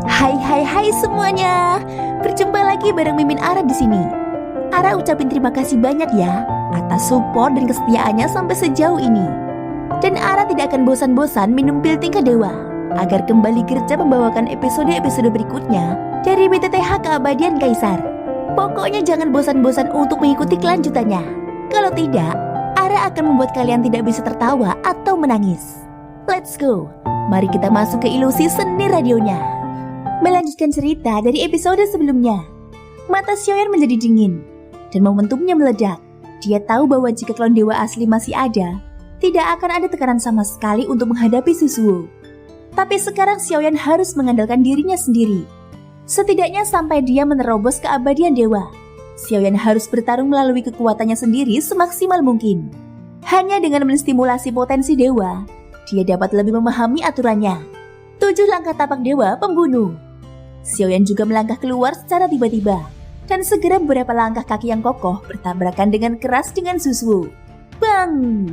Hai semuanya. Berjumpa lagi bareng Mimin Ara di sini. Ara ucapin terima kasih banyak ya atas support dan kesetiaannya sampai sejauh ini. Dan Ara tidak akan bosan-bosan minum pil tingkat dewa agar kembali kerja membawakan episode-episode berikutnya dari BTTH Keabadian Kaisar. Pokoknya jangan bosan-bosan untuk mengikuti kelanjutannya. Kalau tidak, Ara akan membuat kalian tidak bisa tertawa atau menangis. Let's go. Mari kita masuk ke ilusi seni radionya. Melanjutkan cerita dari episode sebelumnya. Mata Xiaoyan menjadi dingin dan momentumnya meledak. Dia tahu bahwa jika klon dewa asli masih ada, tidak akan ada tekanan sama sekali untuk menghadapi Susuo. Tapi sekarang Xiaoyan harus mengandalkan dirinya sendiri. Setidaknya sampai dia menerobos keabadian dewa, Xiaoyan harus bertarung melalui kekuatannya sendiri semaksimal mungkin. Hanya dengan menstimulasi potensi dewa, dia dapat lebih memahami aturannya. 7 langkah tapak dewa pembunuh. Xiaoyan juga melangkah keluar secara tiba-tiba, dan segera beberapa langkah kaki yang kokoh bertabrakan dengan keras dengan Susuo. Bang!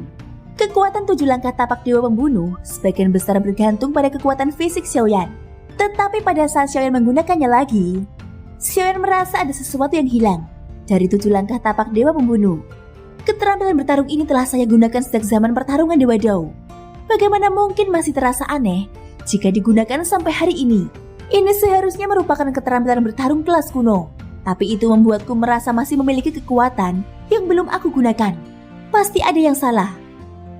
Kekuatan 7 langkah tapak dewa pembunuh sebagian besar bergantung pada kekuatan fisik Xiaoyan. Tetapi pada saat Xiaoyan menggunakannya lagi, Xiaoyan merasa ada sesuatu yang hilang dari 7 langkah tapak dewa pembunuh. Keterampilan bertarung ini telah saya gunakan sejak zaman pertarungan Dewa Dao. Bagaimana mungkin masih terasa aneh jika digunakan sampai hari ini? Ini seharusnya merupakan keterampilan bertarung kelas kuno, tapi itu membuatku merasa masih memiliki kekuatan yang belum aku gunakan. Pasti ada yang salah.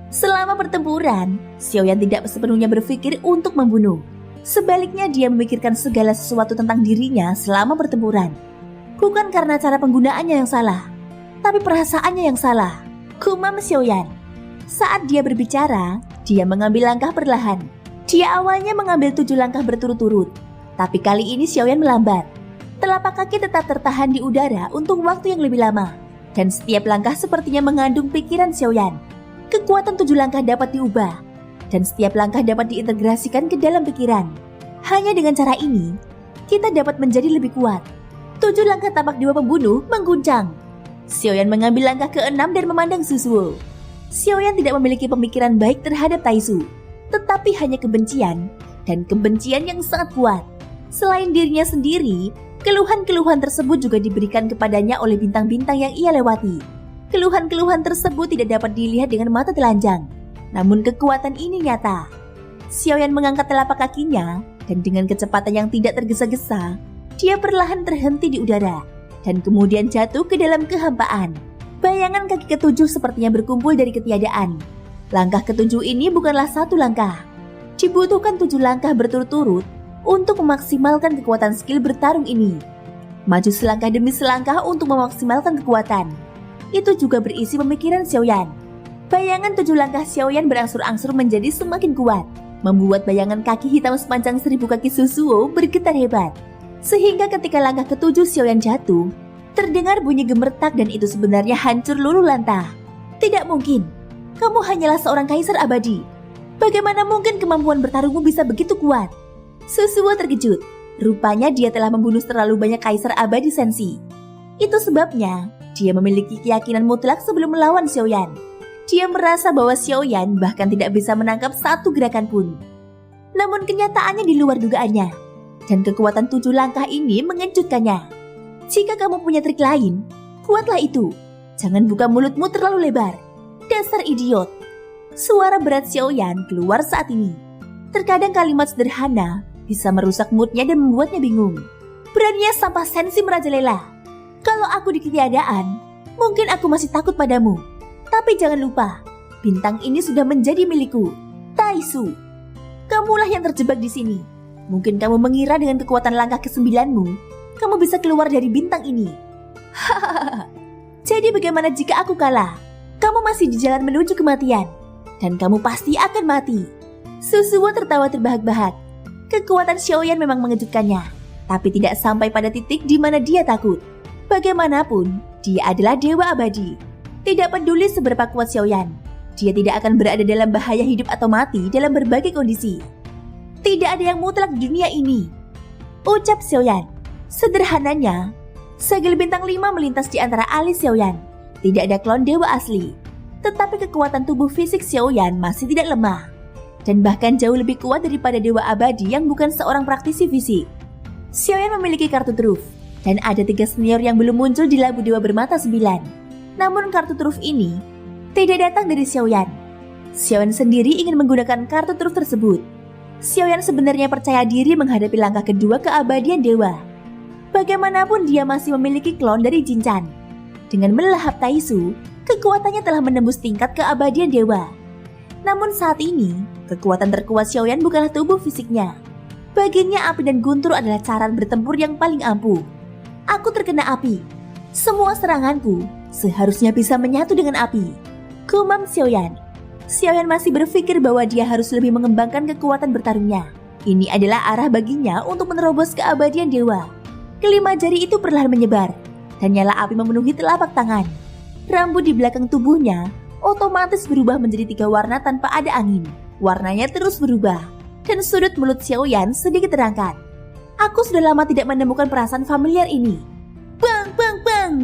Selama pertempuran, Xiaoyan tidak sepenuhnya berpikir untuk membunuh. Sebaliknya dia memikirkan segala sesuatu tentang dirinya selama pertempuran. Bukan karena cara penggunaannya yang salah, tapi perasaannya yang salah. Kumam Xiaoyan. Saat dia berbicara, dia mengambil langkah perlahan. Dia awalnya mengambil 7 langkah berturut-turut, tapi kali ini Xiaoyan melambat. Telapak kaki tetap tertahan di udara untuk waktu yang lebih lama, dan setiap langkah sepertinya mengandung pikiran Xiaoyan. Kekuatan 7 langkah dapat diubah, dan setiap langkah dapat diintegrasikan ke dalam pikiran. Hanya dengan cara ini, kita dapat menjadi lebih kuat. 7 langkah tapak dewa pembunuh mengguncang. Xiaoyan mengambil langkah ke-6 dan memandang Susuo. Xiaoyan tidak memiliki pemikiran baik terhadap Taisu, tetapi hanya kebencian, dan kebencian yang sangat kuat. Selain dirinya sendiri, keluhan-keluhan tersebut juga diberikan kepadanya oleh bintang-bintang yang ia lewati. Keluhan-keluhan tersebut tidak dapat dilihat dengan mata telanjang, namun kekuatan ini nyata. Xiaoyan mengangkat telapak kakinya, dan dengan kecepatan yang tidak tergesa-gesa, dia perlahan terhenti di udara, dan kemudian jatuh ke dalam kehampaan. Bayangan kaki ke-7 sepertinya berkumpul dari ketiadaan. Langkah ke-7 ini bukanlah satu langkah. Dibutuhkan 7 langkah berturut-turut untuk memaksimalkan kekuatan skill bertarung ini. Maju selangkah demi selangkah untuk memaksimalkan kekuatan. Itu juga berisi pemikiran Xiaoyan. Bayangan 7 langkah Xiaoyan berangsur-angsur menjadi semakin kuat, membuat bayangan kaki hitam sepanjang 1000 kaki Susuo bergetar hebat. Sehingga ketika langkah ke-7 Xiaoyan jatuh, terdengar bunyi gemertak dan itu sebenarnya hancur luluh lantah. Tidak mungkin, kamu hanyalah seorang kaisar abadi. Bagaimana mungkin kemampuan bertarungmu bisa begitu kuat? Susuo terkejut. Rupanya dia telah membunuh terlalu banyak kaisar abadi sensi. Itu sebabnya dia memiliki keyakinan mutlak sebelum melawan Xiaoyan. Dia merasa bahwa Xiaoyan bahkan tidak bisa menangkap satu gerakan pun. Namun kenyataannya di luar dugaannya, dan kekuatan 7 langkah ini mengejutkannya. Jika kamu punya trik lain, buatlah itu. Jangan buka mulutmu terlalu lebar. Dasar idiot. Suara berat Xiaoyan keluar saat ini. Terkadang kalimat sederhana bisa merusak moodnya dan membuatnya bingung. Beraninya sampah sensi merajalela. Kalau aku di ketiadaan, mungkin aku masih takut padamu. Tapi jangan lupa, bintang ini sudah menjadi milikku. Taisu, kamulah yang terjebak di sini. Mungkin kamu mengira dengan kekuatan langkah ke-9-mu, kamu bisa keluar dari bintang ini. Hahaha. Jadi bagaimana jika aku kalah? Kamu masih di jalan menuju kematian, dan kamu pasti akan mati. Susuo tertawa terbahak-bahak. Kekuatan Xiaoyan memang mengejutkannya, tapi tidak sampai pada titik di mana dia takut. Bagaimanapun, dia adalah dewa abadi. Tidak peduli seberapa kuat Xiaoyan, dia tidak akan berada dalam bahaya hidup atau mati dalam berbagai kondisi. Tidak ada yang mutlak di dunia ini, ucap Xiaoyan. Sederhananya, segel bintang 5 melintas di antara alis Xiaoyan. Tidak ada klon dewa asli, tetapi kekuatan tubuh fisik Xiaoyan masih tidak lemah. dan bahkan jauh lebih kuat daripada Dewa Abadi yang bukan seorang praktisi fisik. Xiaoyan memiliki kartu truf, dan ada 3 senior yang belum muncul di labu Dewa Bermata 9. Namun kartu truf ini tidak datang dari Xiaoyan. Xiaoyan sendiri ingin menggunakan kartu truf tersebut. Xiaoyan sebenarnya percaya diri menghadapi langkah kedua keabadian dewa. Bagaimanapun dia masih memiliki klon dari Jinchan. Dengan melahap Taisu, kekuatannya telah menembus tingkat keabadian dewa. Namun saat ini, kekuatan terkuat Xiaoyan bukanlah tubuh fisiknya. Baginya api dan guntur adalah cara bertempur yang paling ampuh. Aku terkena api. Semua seranganku seharusnya bisa menyatu dengan api. Gumam Xiaoyan. Xiaoyan masih berpikir bahwa dia harus lebih mengembangkan kekuatan bertarungnya. Ini adalah arah baginya untuk menerobos keabadian dewa. Kelima jari itu perlahan menyebar, dan nyala api memenuhi telapak tangan. Rambut di belakang tubuhnya otomatis berubah menjadi 3 warna tanpa ada angin. Warnanya terus berubah, dan sudut mulut Xiaoyan sedikit terangkat. Aku sudah lama tidak menemukan perasaan familiar ini. Bang, bang, bang!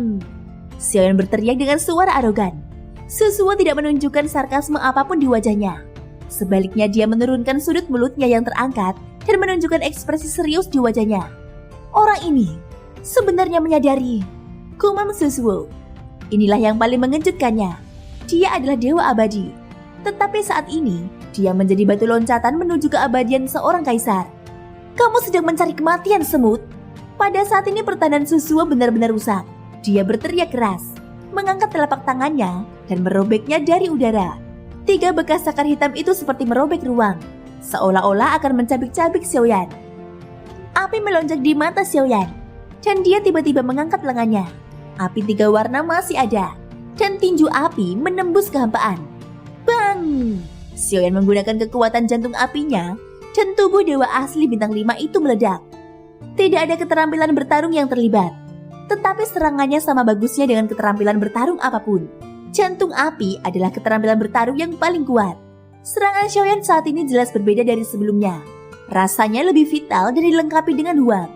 Xiaoyan berteriak dengan suara arogan. Susuo tidak menunjukkan sarkasme apapun di wajahnya. Sebaliknya dia menurunkan sudut mulutnya yang terangkat dan menunjukkan ekspresi serius di wajahnya. Orang ini sebenarnya menyadari. Gumam Susuo. Inilah yang paling mengejutkannya. Dia adalah dewa abadi. Tetapi saat ini, dia menjadi batu loncatan menuju keabadian seorang kaisar. Kamu sedang mencari kematian, semut? Pada saat ini pertahanan Susuo benar-benar rusak. Dia berteriak keras, mengangkat telapak tangannya dan merobeknya dari udara. 3 bekas sakar hitam itu seperti merobek ruang, seolah-olah akan mencabik-cabik Xiaoyan. Api melonjak di mata Xiaoyan, dan dia tiba-tiba mengangkat lengannya. Api 3 warna masih ada, dan tinju api menembus kehampaan. Bang! Xiaoyan menggunakan kekuatan jantung apinya, dan tubuh dewa asli bintang 5 itu meledak. Tidak ada keterampilan bertarung yang terlibat, tetapi serangannya sama bagusnya dengan keterampilan bertarung apapun. Jantung api adalah keterampilan bertarung yang paling kuat. Serangan Xiaoyan saat ini jelas berbeda dari sebelumnya. Rasanya lebih vital dan dilengkapi dengan huam.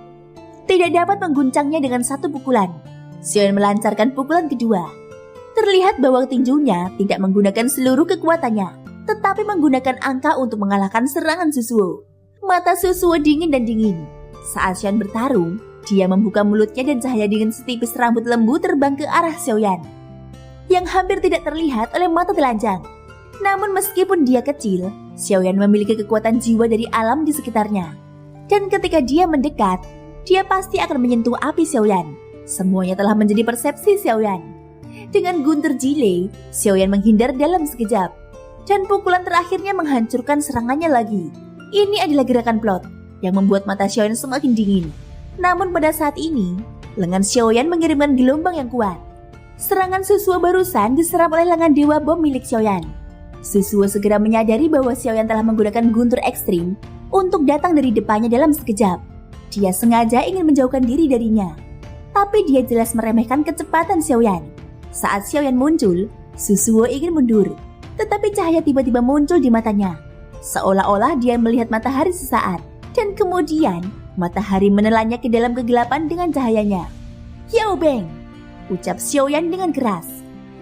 Tidak dapat mengguncangnya dengan satu pukulan. Xiaoyan melancarkan pukulan kedua. Terlihat bahwa tinjunya tidak menggunakan seluruh kekuatannya, tetapi menggunakan angka untuk mengalahkan serangan Susuo. Mata Susuo dingin dan dingin. Saat Xiaoyan bertarung, dia membuka mulutnya dan cahaya dingin setipis rambut lembu terbang ke arah Xiaoyan, yang hampir tidak terlihat oleh mata telanjang. Namun meskipun dia kecil, Xiaoyan memiliki kekuatan jiwa dari alam di sekitarnya. Dan ketika dia mendekat, dia pasti akan menyentuh api Xiaoyan. Semuanya telah menjadi persepsi Xiaoyan. Dengan guntur jile, Xiaoyan menghindar dalam sekejap. Dan pukulan terakhirnya menghancurkan serangannya lagi. Ini adalah gerakan plot yang membuat mata Xiaoyan semakin dingin. Namun pada saat ini, lengan Xiaoyan mengirimkan gelombang yang kuat. Serangan Susuo barusan diserap oleh lengan dewa bom milik Xiaoyan. Susuo segera menyadari bahwa Xiaoyan telah menggunakan guntur ekstrim untuk datang dari depannya dalam sekejap. Dia sengaja ingin menjauhkan diri darinya. Tapi dia jelas meremehkan kecepatan Xiaoyan. Saat Xiaoyan muncul, Susuo ingin mundur. Tetapi cahaya tiba-tiba muncul di matanya. Seolah-olah dia melihat matahari sesaat. Dan kemudian, matahari menelannya ke dalam kegelapan dengan cahayanya. Yao Beng! Ucap Xiaoyan dengan keras.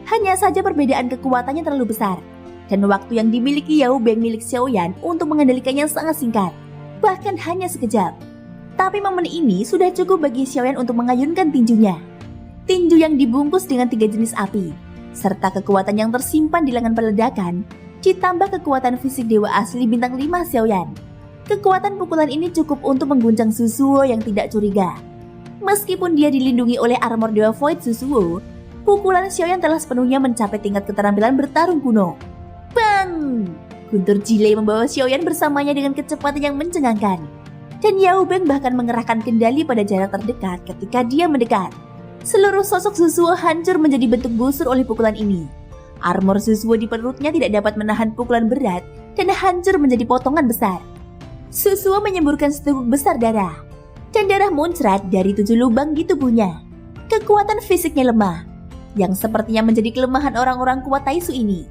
Hanya saja perbedaan kekuatannya terlalu besar. Dan waktu yang dimiliki Yao Beng milik Xiaoyan untuk mengendalikannya sangat singkat. Bahkan hanya sekejap. Tapi momen ini sudah cukup bagi Xiaoyan untuk mengayunkan tinjunya. Tinju yang dibungkus dengan 3 jenis api, serta kekuatan yang tersimpan di lengan peledakan, ditambah kekuatan fisik dewa asli bintang 5 Xiaoyan. Kekuatan pukulan ini cukup untuk mengguncang Susuo yang tidak curiga. Meskipun dia dilindungi oleh armor dewa Void Susuo, pukulan Xiaoyan telah sepenuhnya mencapai tingkat keterampilan bertarung kuno. Bang! Guntur jile membawa Xiaoyan bersamanya dengan kecepatan yang mencengangkan. Dan Yao Beng bahkan mengerahkan kendali pada jarak terdekat ketika dia mendekat. Seluruh sosok Susuo hancur menjadi bentuk busur oleh pukulan ini. Armor Susuo di perutnya tidak dapat menahan pukulan berat dan hancur menjadi potongan besar. Susuo menyemburkan seteguk besar darah, dan darah muncrat dari 7 lubang di tubuhnya. Kekuatan fisiknya lemah, yang sepertinya menjadi kelemahan orang-orang kuat Taisu ini.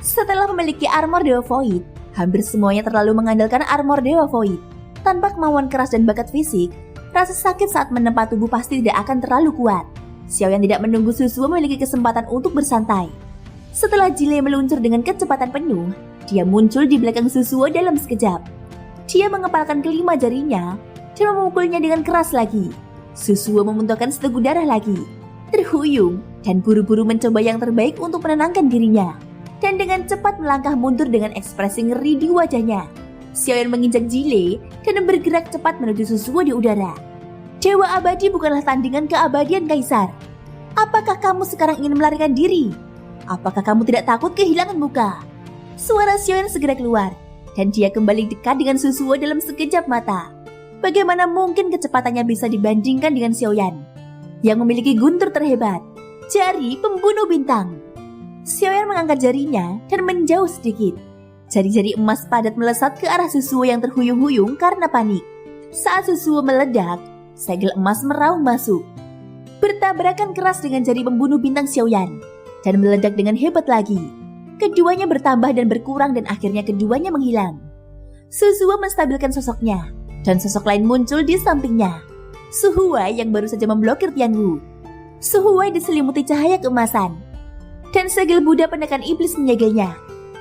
Setelah memiliki armor Dewa Void, hampir semuanya terlalu mengandalkan armor Dewa Void. Tanpa kemauan keras dan bakat fisik, rasa sakit saat menempa tubuh pasti tidak akan terlalu kuat. Xiaoyan tidak menunggu Susuo memiliki kesempatan untuk bersantai. Setelah Jile meluncur dengan kecepatan penuh, dia muncul di belakang Susuo dalam sekejap. Dia mengepalkan kelima jarinya dan memukulnya dengan keras lagi. Susuo memuntahkan seteguk darah lagi, terhuyung dan buru-buru mencoba yang terbaik untuk menenangkan dirinya. Dan dengan cepat melangkah mundur dengan ekspresi ngeri di wajahnya. Xiaoyan menginjak Jile dan bergerak cepat menuju Susuo di udara. Dewa abadi bukanlah tandingan keabadian Kaisar. Apakah kamu sekarang ingin melarikan diri? Apakah kamu tidak takut kehilangan muka? Suara Xiaoyan segera keluar dan dia kembali dekat dengan Susuo dalam sekejap mata. Bagaimana mungkin kecepatannya bisa dibandingkan dengan Xiaoyan yang memiliki guntur terhebat, jari pembunuh bintang. Xiaoyan mengangkat jarinya dan menjauh sedikit. Jari-jari emas padat melesat ke arah Susuo yang terhuyung-huyung karena panik. Saat Susuo meledak, segel emas meraung masuk, bertabrakan keras dengan jari pembunuh bintang Xiaoyan dan meledak dengan hebat lagi. Keduanya bertambah dan berkurang dan akhirnya keduanya menghilang. Susuo menstabilkan sosoknya dan sosok lain muncul di sampingnya. Su Huai yang baru saja memblokir Tianwu. Su Huai diselimuti cahaya keemasan dan segel Buddha penekan iblis menyegelnya.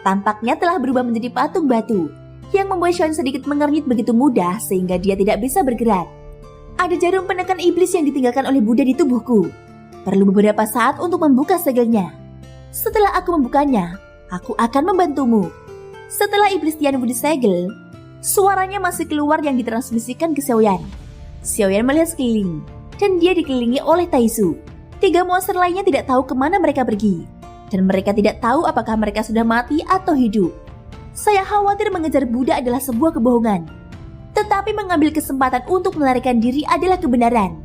Tampaknya telah berubah menjadi patung batu yang membuat Xiaoyan sedikit mengernyit begitu mudah sehingga dia tidak bisa bergerak. Ada jarum penekan iblis yang ditinggalkan oleh Buddha di tubuhku. Perlu beberapa saat untuk membuka segelnya. Setelah aku membukanya, aku akan membantumu. Setelah iblis Tianwu disegel, suaranya masih keluar yang ditransmisikan ke Xiaoyan. Xiaoyan melihat sekeliling dan dia dikelilingi oleh Taisu. 3 monster lainnya tidak tahu kemana mereka pergi. Dan mereka tidak tahu apakah mereka sudah mati atau hidup. Saya khawatir mengejar Buddha adalah sebuah kebohongan. Tetapi mengambil kesempatan untuk melarikan diri adalah kebenaran.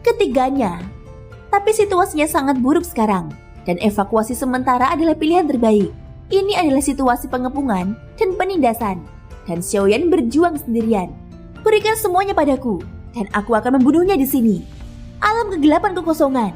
Ketiganya. Tapi situasinya sangat buruk sekarang. Dan evakuasi sementara adalah pilihan terbaik. Ini adalah situasi pengepungan dan penindasan. Dan Xiaoyan berjuang sendirian. Berikan semuanya padaku. Dan aku akan membunuhnya di sini. Alam kegelapan kekosongan.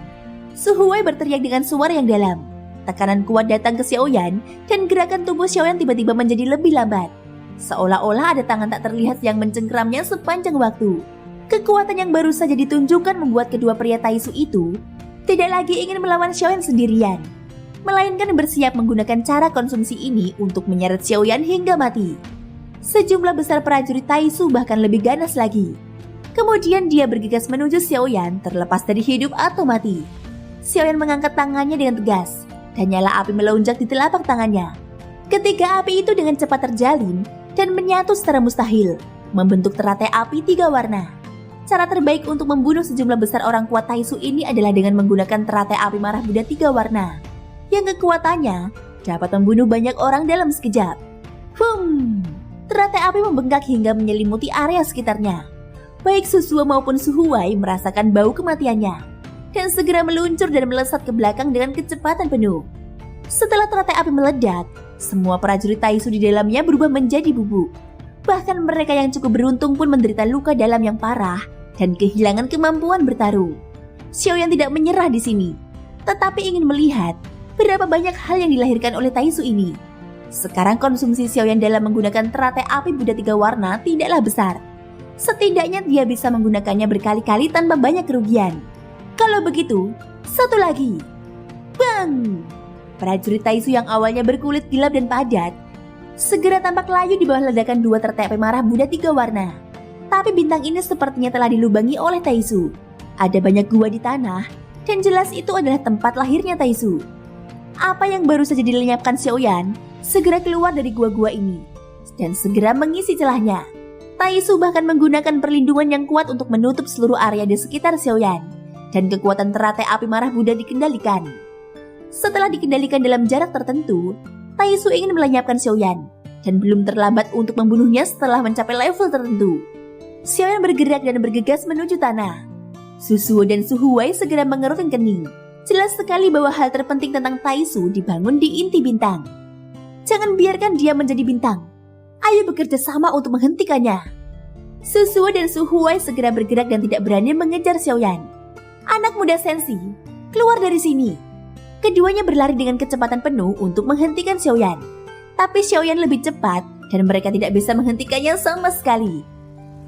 Su Huai berteriak dengan suara yang dalam. Tekanan kuat datang ke Xiaoyan dan gerakan tubuh Xiaoyan tiba-tiba menjadi lebih lambat. Seolah-olah ada tangan tak terlihat yang mencengkeramnya sepanjang waktu. Kekuatan yang baru saja ditunjukkan membuat kedua pria Taisu itu tidak lagi ingin melawan Xiaoyan sendirian, melainkan bersiap menggunakan cara konsumsi ini untuk menyeret Xiaoyan hingga mati. Sejumlah besar prajurit Taisu bahkan lebih ganas lagi. Kemudian dia bergegas menuju Xiaoyan terlepas dari hidup atau mati. Xiaoyan mengangkat tangannya dengan tegas. Dan nyala api melonjak di telapak tangannya. Ketiga api itu dengan cepat terjalin dan menyatu secara mustahil, membentuk teratai api 3 warna. Cara terbaik untuk membunuh sejumlah besar orang kuat Taisu ini adalah dengan menggunakan teratai api marah Buddha 3 warna, yang kekuatannya dapat membunuh banyak orang dalam sekejap. Teratai api membengkak hingga menyelimuti area sekitarnya. Baik Susuo maupun Su Huai merasakan bau kematiannya dan segera meluncur dan melesat ke belakang dengan kecepatan penuh. Setelah teratai api meledak, semua prajurit Taisu di dalamnya berubah menjadi bubuk. Bahkan mereka yang cukup beruntung pun menderita luka dalam yang parah dan kehilangan kemampuan bertarung. Xiaoyan tidak menyerah di sini, tetapi ingin melihat berapa banyak hal yang dilahirkan oleh Taisu ini. Sekarang konsumsi Xiaoyan dalam menggunakan teratai api Buddha 3 warna tidaklah besar. Setidaknya dia bisa menggunakannya berkali-kali tanpa banyak kerugian. Kalau begitu, satu lagi. Bang! Prajurit Taisu yang awalnya berkulit gelap dan padat segera tampak layu di bawah ledakan 2 teratai api marah Buddha 3 warna. Tapi bintang ini sepertinya telah dilubangi oleh Taisu. Ada banyak gua di tanah dan jelas itu adalah tempat lahirnya Taisu. Apa yang baru saja dilenyapkan Xiaoyan segera keluar dari gua-gua ini dan segera mengisi celahnya. Taisu bahkan menggunakan perlindungan yang kuat untuk menutup seluruh area di sekitar Xiaoyan. Dan kekuatan teratai api marah Buddha dikendalikan. Setelah dikendalikan dalam jarak tertentu, Taisu ingin melenyapkan Xiaoyan dan belum terlambat untuk membunuhnya setelah mencapai level tertentu. Xiaoyan bergerak dan bergegas menuju tanah. Susuo dan Su Huai segera mengerutkan kening. Jelas sekali bahwa hal terpenting tentang Taisu dibangun di inti bintang. Jangan biarkan dia menjadi bintang. Ayo bekerja sama untuk menghentikannya. Susuo dan Su Huai segera bergerak dan tidak berani mengejar Xiaoyan. Anak muda Sensi, keluar dari sini. Keduanya berlari dengan kecepatan penuh untuk menghentikan Xiaoyan. Tapi Xiaoyan lebih cepat dan mereka tidak bisa menghentikannya sama sekali.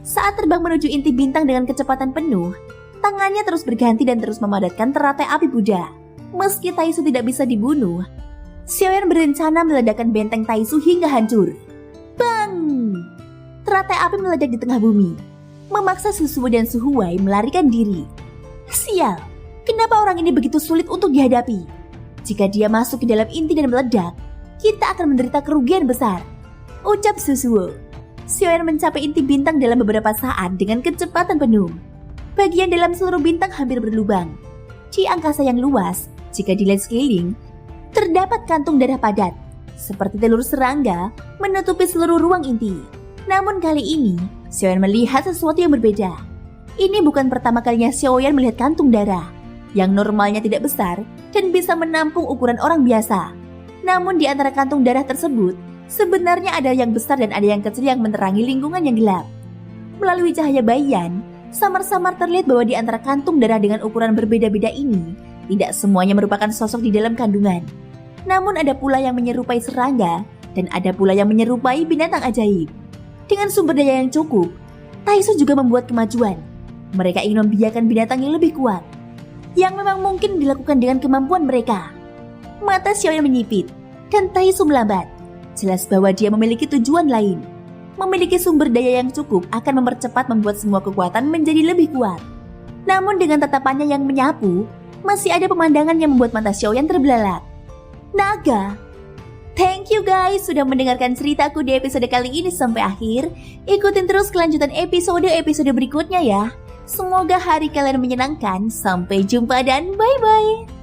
Saat terbang menuju inti bintang dengan kecepatan penuh, tangannya terus berganti dan terus memadatkan teratai api Buddha. Meski Taisu tidak bisa dibunuh, Xiaoyan berencana meledakkan benteng Taisu hingga hancur. Bang! Teratai api meledak di tengah bumi, memaksa Susuo dan Suhuwei melarikan diri. Sial, kenapa orang ini begitu sulit untuk dihadapi? Jika dia masuk ke dalam inti dan meledak, kita akan menderita kerugian besar, ucap Susuo. Xiaoyan mencapai inti bintang dalam beberapa saat dengan kecepatan penuh. Bagian dalam seluruh bintang hampir berlubang. Di angkasa yang luas, jika dilihat sekeliling, terdapat kantung darah padat, seperti telur serangga menutupi seluruh ruang inti. Namun kali ini, Xiaoyan melihat sesuatu yang berbeda. Ini bukan pertama kalinya Xiaoyan melihat kantung darah, yang normalnya tidak besar dan bisa menampung ukuran orang biasa. Namun di antara kantung darah tersebut, sebenarnya ada yang besar dan ada yang kecil yang menerangi lingkungan yang gelap. Melalui cahaya bayan, samar-samar terlihat bahwa di antara kantung darah dengan ukuran berbeda-beda ini, tidak semuanya merupakan sosok di dalam kandungan. Namun ada pula yang menyerupai serangga dan ada pula yang menyerupai binatang ajaib. Dengan sumber daya yang cukup, Taisu juga membuat kemajuan. Mereka ingin membiarkan binatang yang lebih kuat, yang memang mungkin dilakukan dengan kemampuan mereka. Mata Xiaoyan menyipit dan Taisu melambat. Jelas bahwa dia memiliki tujuan lain. Memiliki sumber daya yang cukup akan mempercepat membuat semua kekuatan menjadi lebih kuat. Namun dengan tatapannya yang menyapu, masih ada pemandangan yang membuat mata Xiaoyan terbelalak. Naga. Thank you guys sudah mendengarkan ceritaku di episode kali ini sampai akhir. Ikutin terus kelanjutan episode berikutnya ya. Semoga hari kalian menyenangkan. Sampai jumpa dan bye-bye.